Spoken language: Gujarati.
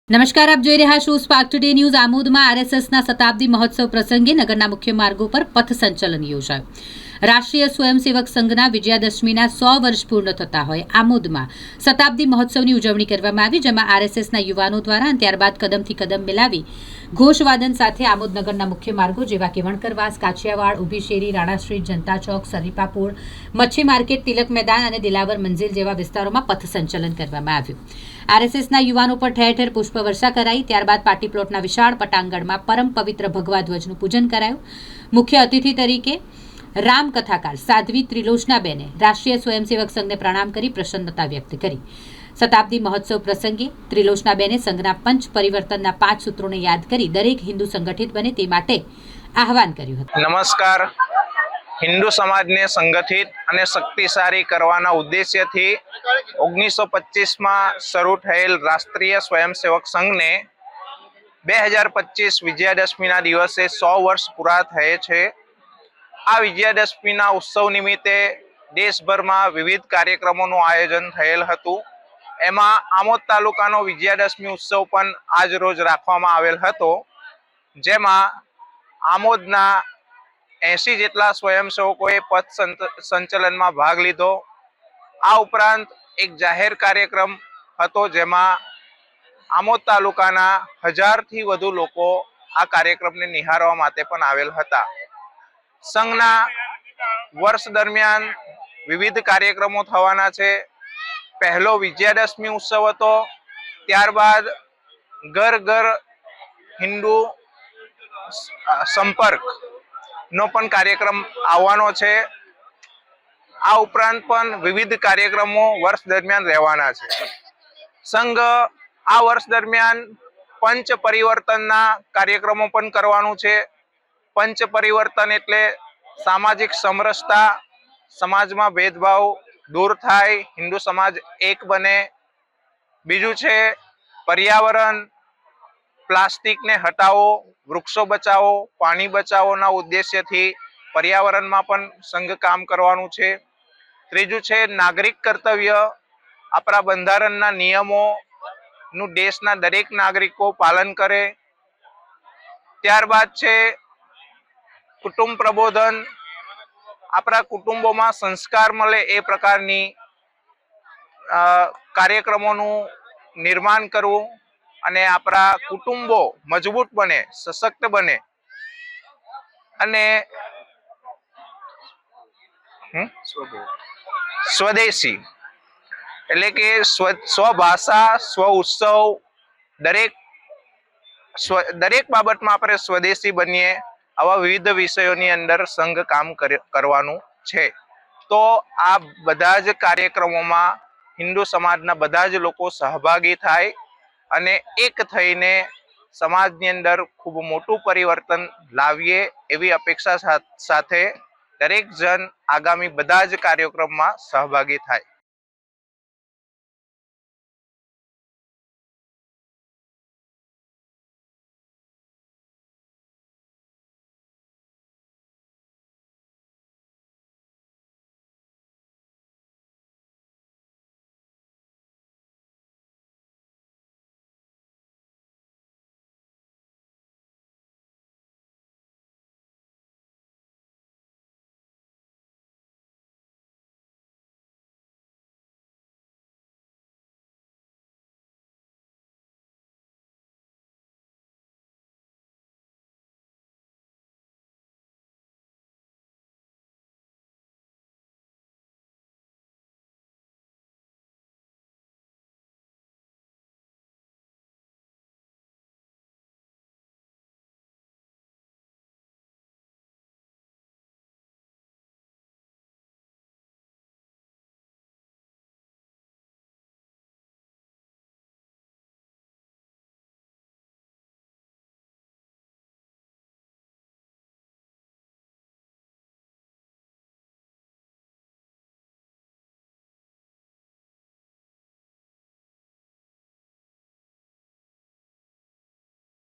નમસ્કાર, આપ જોઈ રહ્યા છો સ્પાર્ક ટુડે ન્યૂઝ। આમોદમાં આરએસએસના શતાબ્દી મહોત્સવ પ્રસંગે નગરના મુખ્ય માર્ગો પર પથ સંચલન યોજાયું। રાષ્ટ્રીય સ્વયંસેવક સંઘના વિજયાદશમીના 100 વર્ષ પૂર્ણ થતા હોય આમોદમાં શતાબ્દી મહોત્સવની ઉજવણી કરવામાં આવી, જેમાં આરએસએસના યુવાનો દ્વારા અને ત્યારબાદ કદમથી કદમ મિલાવી ઘોષવાદન સાથે આમોદ નગરના મુખ્ય માર્ગો જેવા કે વણકરવાસ, કાછિયાવાડ, ઊભી શેરી, રાણા સ્ટ્રીટ, જનતા ચોક, સરીપાપુર, મચ્છી માર્કેટ, તિલક મેદાન અને દિલાવર મંઝિલ જેવા વિસ્તારોમાં પથ સંચલન કરવામાં આવ્યું। આરએસએસના યુવાનો પર ઠેર ઠેર પુષ્પવર્ષા કરાઈ। ત્યારબાદ પાર્ટી પ્લોટના વિશાળ પટાંગણમાં પરમ પવિત્ર ભગવા ધ્વજનું પૂજન કરાયું। મુખ્ય અતિથિ તરીકે રામકથાકાર સાધ્વી ત્રિલોચનાબેને રાષ્ટ્રીય સ્વયંસેવક સંઘને પ્રણામ કરી પ્રસન્નતા વ્યક્ત કરી। શતાબ્દી મહોત્સવ પ્રસંગે ત્રિલોચનાબેને સંઘના પંચ પરિવર્તનના 5 સૂત્રોને યાદ કરી દરેક હિન્દુ સંગઠિત બને તે માટે આહવાન કર્યું હતું। નમસ્કાર। હિન્દુ સમાજને સંગઠિત અને શક્તિશાળી કરવાના ઉદ્દેશ્યથી 1925માં શરૂ થયેલ રાષ્ટ્રીય સ્વયંસેવક સંઘને 2025 વિજયાદશમીના દિવસે 100 વર્ષ પૂરા થયે છે। આ વિજયાદશમીના ઉત્સવ નિમિત્તે દેશભરમાં વિવિધ કાર્યક્રમોનું આયોજન થયેલ હતું। એમાં આમોદ તાલુકાનો વિજયાદશમી ઉત્સવ પણ આજ રોજ રાખવામાં આવેલ હતો, જેમાં આમોદના 80 જેટલા સ્વયંસેવકોએ પથ સંચલનમાં ભાગ લીધો। આ ઉપરાંત એક જાહેર કાર્યક્રમ હતો, જેમાં આમોદ તાલુકાના 1000થી વધુ લોકો આ કાર્યક્રમને નિહાળવા માટે પણ આવેલ હતા। સંઘના વર્ષ દરમિયાન વિવિધ કાર્યક્રમો થવાના છે। પહેલો વિજયાદશમી ઉત્સવ હતો, ત્યારબાદ ઘર ઘર હિન્દુ સંપર્ક નો પણ કાર્યક્રમ આવવાનો છે। આ ઉપરાંત પણ વિવિધ કાર્યક્રમો વર્ષ દરમિયાન રહેવાના છે। સંઘ આ વર્ષ દરમિયાન પંચ પરિવર્તનના કાર્યક્રમો પણ કરવાનું છે। પંચ પરિવર્તન એટલે સામાજિક સમરસતા, સમાજમાં ભેદભાવ દૂર થાય, હિન્દુ સમાજ એક બને। બીજું છે પર્યાવરણ, પ્લાસ્ટિકને હટાવો, વૃક્ષો બચાવો, પાણી બચાવોના ઉદ્દેશ્યથી પર્યાવરણમાં પણ સંઘ કામ કરવાનું છે। ત્રીજું છે નાગરિક કર્તવ્ય, આપણા બંધારણના નિયમોનું દેશના દરેક નાગરિકો પાલન કરે। ત્યારબાદ છે કુટુંબ પ્રબોધન, આપણા કુટુંબોમાં સંસ્કાર મળે એ પ્રકારની કાર્યક્રમોનું નિર્માણ કરવું અને આપણા કુટુંબો મજબૂત બને, સશક્ત બને। અને સ્વદેશી એટલે કે સ્વભાષા, સ્વ ઉત્સવ, દરેક બાબતમાં આપણે સ્વદેશી બનીએ। આવા વિવિધ વિષયોની અંદર સંઘ કામ કરવાનું છે। તો આ બધા જ કાર્યક્રમોમાં હિન્દુ સમાજના બધા જ લોકો સહભાગી થાય અને એક થઈને સમાજની અંદર ખૂબ મોટું પરિવર્તન લાવીએ એવી અપેક્ષા સાથે દરેક જણ આગામી બધા જ કાર્યક્રમમાં સહભાગી થાય।